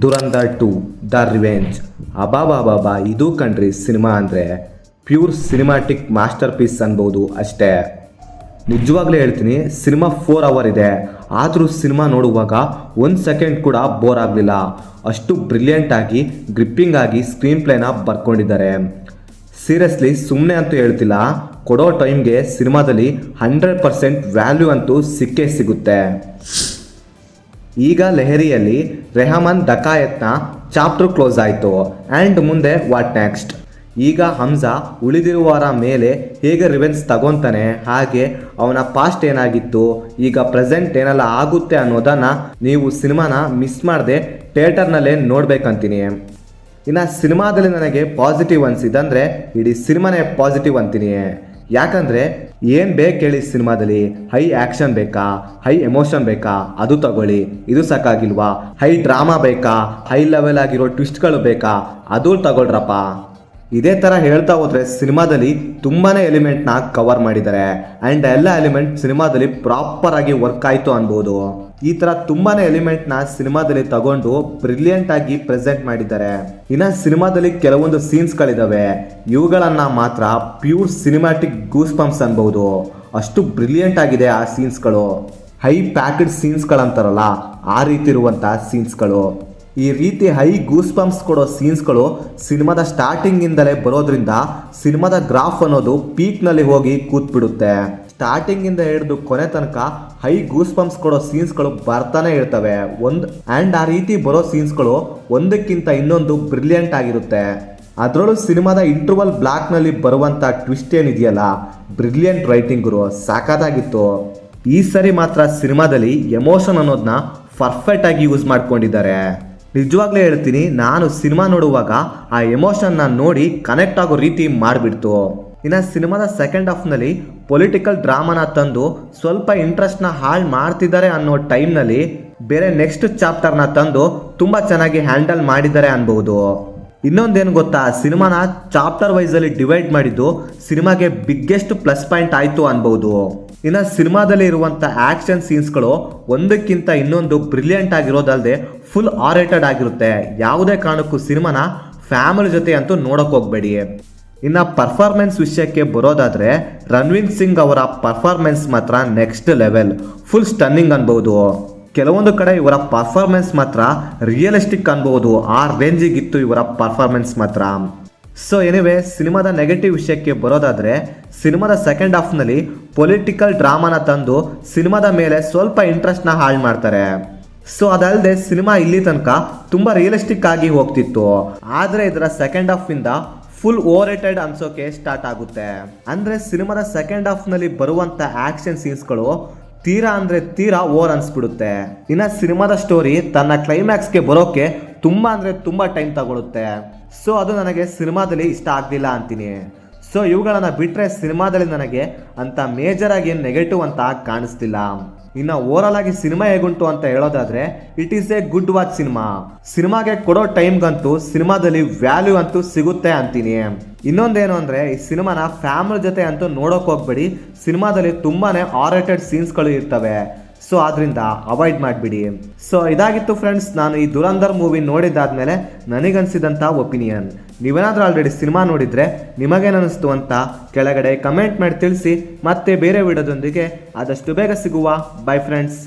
Dhurandhar 2 the revenge. ಅಬಾಬಾಬಾಬಾ, ಇದು ಕಣ್ರಿ cinema ಅಂದರೆ ಪ್ಯೂರ್ ಸಿನಿಮ್ಯಾಟಿಕ್ ಮಾಸ್ಟರ್ ಪೀಸ್ ಅನ್ಬೋದು ಅಷ್ಟೇ. ನಿಜವಾಗ್ಲೂ ಹೇಳ್ತೀನಿ, ಸಿನಿಮಾ 4 ಅವರ್ ಇದೆ, ಆದರೂ ಸಿನಿಮಾ ನೋಡುವಾಗ 1 ಸೆಕೆಂಡ್ ಕೂಡ ಬೋರ್ ಆಗಲಿಲ್ಲ. ಅಷ್ಟು ಬ್ರಿಲಿಯಂಟಾಗಿ ಗ್ರಿಪ್ಪಿಂಗ್ ಆಗಿ ಸ್ಕ್ರೀನ್ ಪ್ಲೇನ ಬರ್ಕೊಂಡಿದ್ದಾರೆ. ಸೀರಿಯಸ್ಲಿ ಸುಮ್ಮನೆ ಅಂತೂ ಹೇಳ್ತಿಲ್ಲ, ಕೊಡೋ ಟೈಮ್ಗೆ ಸಿನಿಮಾದಲ್ಲಿ 100% ವ್ಯಾಲ್ಯೂ ಅಂತೂ ಸಿಕ್ಕೇ ಸಿಗುತ್ತೆ. ಈಗ ಲೆಹರಿಯಲ್ಲಿ ರೆಹಮಾನ್ ಡಕಾಯತ್ನ ಚಾಪ್ಟರ್ ಕ್ಲೋಸ್ ಆಯಿತು. ಆ್ಯಂಡ್ ಮುಂದೆ ವಾಟ್ ನೆಕ್ಸ್ಟ್? ಈಗ ಹಮ್ಜಾ ಉಳಿದಿರುವವರ ಮೇಲೆ ಹೇಗೆ ರಿವೆನ್ಸ್ ತಗೊತಾನೆ, ಹಾಗೆ ಅವನ ಪಾಸ್ಟ್ ಏನಾಗಿತ್ತು, ಈಗ ಪ್ರೆಸೆಂಟ್ ಏನೆಲ್ಲ ಆಗುತ್ತೆ ಅನ್ನೋದನ್ನು ನೀವು ಸಿನಿಮಾನ ಮಿಸ್ ಮಾಡದೆ ಥಿಯೇಟರ್ನಲ್ಲೇ ನೋಡ್ಬೇಕಂತೀನಿ. ಇನ್ನು ಸಿನಿಮಾದಲ್ಲಿ ನನಗೆ ಪಾಸಿಟಿವ್ ಅನಿಸಿದಂದರೆ ಇಡೀ ಸಿನಿಮಾನೇ ಪಾಸಿಟಿವ್ ಅಂತೀನಿ. ಯಾಕಂದರೆ ಏನು ಬೇಕು ಹೇಳಿ ಸಿನಿಮಾದಲ್ಲಿ? ಹೈ ಆ್ಯಕ್ಷನ್ ಬೇಕಾ, ಹೈ ಎಮೋಷನ್ ಬೇಕಾ, ಅದು ತಗೊಳ್ಳಿ. ಇದು ಸಾಕಾಗಿಲ್ವಾ? ಹೈ ಡ್ರಾಮಾ ಬೇಕಾ, ಹೈ ಲೆವೆಲ್ ಆಗಿರೋ ಟ್ವಿಸ್ಟ್ಗಳು ಬೇಕಾ, ಅದು ತಗೊಳ್ರಪ್ಪ. ಇದೇ ಥರ ಹೇಳ್ತಾ ಹೋದರೆ ಸಿನಿಮಾದಲ್ಲಿ ತುಂಬಾ ಎಲಿಮೆಂಟ್ನ ಕವರ್ ಮಾಡಿದ್ದಾರೆ. ಆ್ಯಂಡ್ ಎಲ್ಲ ಎಲಿಮೆಂಟ್ ಸಿನಿಮಾದಲ್ಲಿ ಪ್ರಾಪರಾಗಿ ವರ್ಕ್ ಆಯಿತು ಅನ್ಬೋದು. ಈ ಥರ ತುಂಬಾ ಎಲಿಮೆಂಟ್ನ ಸಿನಿಮಾದಲ್ಲಿ ತಗೊಂಡು ಬ್ರಿಲಿಯಂಟಾಗಿ ಪ್ರೆಸೆಂಟ್ ಮಾಡಿದ್ದಾರೆ. ಇನ್ನು ಸಿನಿಮಾದಲ್ಲಿ ಕೆಲವೊಂದು ಸೀನ್ಸ್ಗಳಿದ್ದಾವೆ, ಇವುಗಳನ್ನು ಮಾತ್ರ ಪ್ಯೂರ್ ಸಿನಿಮ್ಯಾಟಿಕ್ ಗೂಸ್ ಬಂಪ್ಸ್ ಅನ್ಬೋದು. ಅಷ್ಟು ಬ್ರಿಲಿಯಂಟ್ ಆಗಿದೆ ಆ ಸೀನ್ಸ್ಗಳು. ಹೈ ಪ್ಯಾಕ್ಡ್ ಸೀನ್ಸ್ಗಳಂತಾರಲ್ಲ, ಆ ರೀತಿ ಇರುವಂಥ ಸೀನ್ಸ್ಗಳು. ಈ ರೀತಿ ಹೈ ಗೂಸ್ ಬಂಪ್ಸ್ ಕೊಡೋ ಸೀನ್ಸ್ಗಳು ಸಿನಿಮಾದ ಸ್ಟಾರ್ಟಿಂಗಿಂದಲೇ ಬರೋದ್ರಿಂದ ಸಿನಿಮಾದ ಗ್ರಾಫ್ ಅನ್ನೋದು ಪೀಕ್ನಲ್ಲಿ ಹೋಗಿ ಕೂತ್ಬಿಡುತ್ತೆ. ಸ್ಟಾರ್ಟಿಂಗಿಂದ ಹಿಡಿದು ಕೊನೆ ತನಕ ಹೈ ಗೂಸ್ ಬಂಪ್ಸ್ ಕೊಡೋ ಸೀನ್ಸ್ಗಳು ಬರ್ತಾನೆ ಇರ್ತವೆ. ಆ್ಯಂಡ್ ಆ ರೀತಿ ಬರೋ ಸೀನ್ಸ್ಗಳು ಒಂದಕ್ಕಿಂತ ಇನ್ನೊಂದು ಬ್ರಿಲಿಯಂಟ್ ಆಗಿರುತ್ತೆ. ಅದರಲ್ಲೂ ಸಿನಿಮಾದ ಇಂಟರ್ವಲ್ ಬ್ಲಾಕ್ನಲ್ಲಿ ಬರುವಂಥ ಟ್ವಿಸ್ಟ್ ಏನಿದೆಯಲ್ಲ, ಬ್ರಿಲಿಯಂಟ್ ರೈಟಿಂಗರು, ಸಾಕಾಗಿತ್ತು. ಈ ಸರಿ ಮಾತ್ರ ಸಿನಿಮಾದಲ್ಲಿ ಎಮೋಷನ್ ಅನ್ನೋದನ್ನ ಪರ್ಫೆಕ್ಟ್ ಆಗಿ ಯೂಸ್ ಮಾಡ್ಕೊಂಡಿದ್ದಾರೆ. ನಿಜವಾಗ್ಲೂ ಹೇಳ್ತೀನಿ, ನಾನು ಸಿನಿಮಾ ನೋಡುವಾಗ ಆ ಎಮೋಷನ್ನ ನೋಡಿ ಕನೆಕ್ಟ್ ಆಗೋ ರೀತಿ ಮಾಡಿಬಿಡ್ತು. ಇನ್ನು ಸಿನಿಮಾದ ಸೆಕೆಂಡ್ ಹಾಫ್ನಲ್ಲಿ ಪೊಲಿಟಿಕಲ್ ಡ್ರಾಮಾನ ತಂದು ಸ್ವಲ್ಪ ಇಂಟ್ರೆಸ್ಟ್ನ ಹಾಳು ಮಾಡ್ತಿದ್ದಾರೆ ಅನ್ನೋ ಟೈಮ್ನಲ್ಲಿ ಬೇರೆ ನೆಕ್ಸ್ಟ್ ಚಾಪ್ಟರ್ನ ತಂದು ತುಂಬ ಚೆನ್ನಾಗಿ ಹ್ಯಾಂಡಲ್ ಮಾಡಿದ್ದಾರೆ ಅನ್ಬೋದು. ಇನ್ನೊಂದೇನು ಗೊತ್ತಾ, ಸಿನಿಮಾನ ಚಾಪ್ಟರ್ ವೈಸಲ್ಲಿ ಡಿವೈಡ್ ಮಾಡಿದ್ದು ಸಿನಿಮಾಗೆ ಬಿಗ್ಗೆಸ್ಟ್ ಪ್ಲಸ್ ಪಾಯಿಂಟ್ ಆಯಿತು ಅನ್ಬೋದು. ಇನ್ನು ಸಿನಿಮಾದಲ್ಲಿ ಇರುವಂಥ ಆ್ಯಕ್ಷನ್ ಸೀನ್ಸ್ಗಳು ಒಂದಕ್ಕಿಂತ ಇನ್ನೊಂದು ಬ್ರಿಲಿಯಂಟ್ ಆಗಿರೋದಲ್ಲದೆ ಫುಲ್ ಆರೇಟೆಡ್ ಆಗಿರುತ್ತೆ. ಯಾವುದೇ ಕಾರಣಕ್ಕೂ ಸಿನಿಮಾನ ಫ್ಯಾಮಿಲಿ ಜೊತೆ ಅಂತೂ ನೋಡೋಕೆ ಹೋಗಬೇಡಿ. ಇನ್ನು ಪರ್ಫಾರ್ಮೆನ್ಸ್ ವಿಷಯಕ್ಕೆ ಬರೋದಾದರೆ ರಣವೀರ್ ಸಿಂಗ್ ಅವರ ಪರ್ಫಾರ್ಮೆನ್ಸ್ ಮಾತ್ರ ನೆಕ್ಸ್ಟ್ ಲೆವೆಲ್, ಫುಲ್ ಸ್ಟನ್ನಿಂಗ್ ಅನ್ಬೋದು. ಕೆಲವೊಂದು ಕಡೆ ಇವರ ಪರ್ಫಾರ್ಮೆನ್ಸ್ ಮಾತ್ರ ರಿಯಲಿಸ್ಟಿಕ್ ಅನ್ಬೋದು, ಆ ರೇಂಜಿಗಿತ್ತು ಇವರ ಪರ್ಫಾರ್ಮೆನ್ಸ್ ಮಾತ್ರ. ಸೊ ಎನಿವೆ, ಸಿನಿಮಾದ ನೆಗೆಟಿವ್ ವಿಷಯಕ್ಕೆ ಬರೋದಾದರೆ ಸಿನಿಮಾದ ಸೆಕೆಂಡ್ ಹಾಫ್ನಲ್ಲಿ ಪೊಲಿಟಿಕಲ್ ಡ್ರಾಮಾನ ತಂದು ಸಿನಿಮಾದ ಮೇಲೆ ಸ್ವಲ್ಪ ಇಂಟ್ರೆಸ್ಟ್ನ ಹಾಳು ಮಾಡ್ತಾರೆ. ಸೊ ಅದಲ್ಲದೆ ಸಿನಿಮಾ ಇಲ್ಲಿ ತನಕ ತುಂಬ ರಿಯಲಿಸ್ಟಿಕ್ ಆಗಿ ಹೋಗ್ತಿತ್ತು. ಆದರೆ ಇದರ ಸೆಕೆಂಡ್ ಹಾಫಿಂದ ಫುಲ್ ಓವರ್ರೇಟೆಡ್ ಅನ್ಸೋಕೆ ಸ್ಟಾರ್ಟ್ ಆಗುತ್ತೆ. ಅಂದರೆ ಸಿನಿಮಾದ ಸೆಕೆಂಡ್ ಹಾಫ್ನಲ್ಲಿ ಬರುವಂಥ ಆ್ಯಕ್ಷನ್ ಸೀನ್ಸ್ಗಳು ತೀರಾ ಅಂದರೆ ತೀರಾ ಓವರ್ ಅನ್ಸ್ಬಿಡುತ್ತೆ. ಇನ್ನು ಸಿನಿಮಾದ ಸ್ಟೋರಿ ತನ್ನ ಕ್ಲೈಮ್ಯಾಕ್ಸ್ಗೆ ಬರೋಕ್ಕೆ ತುಂಬ ಅಂದರೆ ತುಂಬ ಟೈಮ್ ತಗೊಳುತ್ತೆ. ಸೊ ಅದು ನನಗೆ ಸಿನಿಮಾದಲ್ಲಿ ಇಷ್ಟ ಆಗಲಿಲ್ಲ ಅಂತೀನಿ. ಸೊ ಇವುಗಳನ್ನು ಬಿಟ್ಟರೆ ಸಿನಿಮಾದಲ್ಲಿ ನನಗೆ ಅಂಥ ಮೇಜರಾಗಿ ಏನು ನೆಗೆಟಿವ್ ಅಂತ ಕಾಣಿಸ್ತಿಲ್ಲ. ಇನ್ನು ಓವರಾಲ್ ಆಗಿ ಸಿನಿಮಾ ಹೇಗುಂಟು ಅಂತ ಹೇಳೋದಾದರೆ it is A good watch cinema. ಸಿನಿಮಾಗೆ ಕೊಡೋ ಟೈಮ್ಗಂತೂ ಸಿನಿಮಾದಲ್ಲಿ ವ್ಯಾಲ್ಯೂ ಅಂತೂ ಸಿಗುತ್ತೆ ಅಂತೀನಿ. ಇನ್ನೊಂದೇನು ಅಂದರೆ ಈ ಸಿನಿಮಾನ ಫ್ಯಾಮಿಲಿ ಜೊತೆ ಅಂತೂ ನೋಡೋಕೆ ಹೋಗ್ಬೇಡಿ. ಸಿನಿಮಾದಲ್ಲಿ ತುಂಬಾ ಆರೇಟೆಡ್ ಸೀನ್ಸ್ಗಳು ಇರ್ತವೆ. ಸೊ ಆದ್ದರಿಂದ ಅವಾಯ್ಡ್ ಮಾಡಿಬಿಡಿ. ಸೊ ಇದಾಗಿತ್ತು ಫ್ರೆಂಡ್ಸ್, ನಾನು ಈ ದುರಂಧರ್ ಮೂವಿ ನೋಡಿದ್ದಾದ್ಮೇಲೆ ನನಗನ್ಸಿದಂಥ ಒಪಿನಿಯನ್. ನೀವೇನಾದರೂ ಆಲ್ರೆಡಿ ಸಿನಿಮಾ ನೋಡಿದರೆ ನಿಮಗೇನಿಸ್ತು ಅಂತ ಕೆಳಗಡೆ ಕಮೆಂಟ್ ಮಾಡಿ ತಿಳಿಸಿ. ಮತ್ತೆ ಬೇರೆ ವಿಡಿಯೋದೊಂದಿಗೆ ಆದಷ್ಟು ಬೇಗ ಸಿಗುವ. By friends.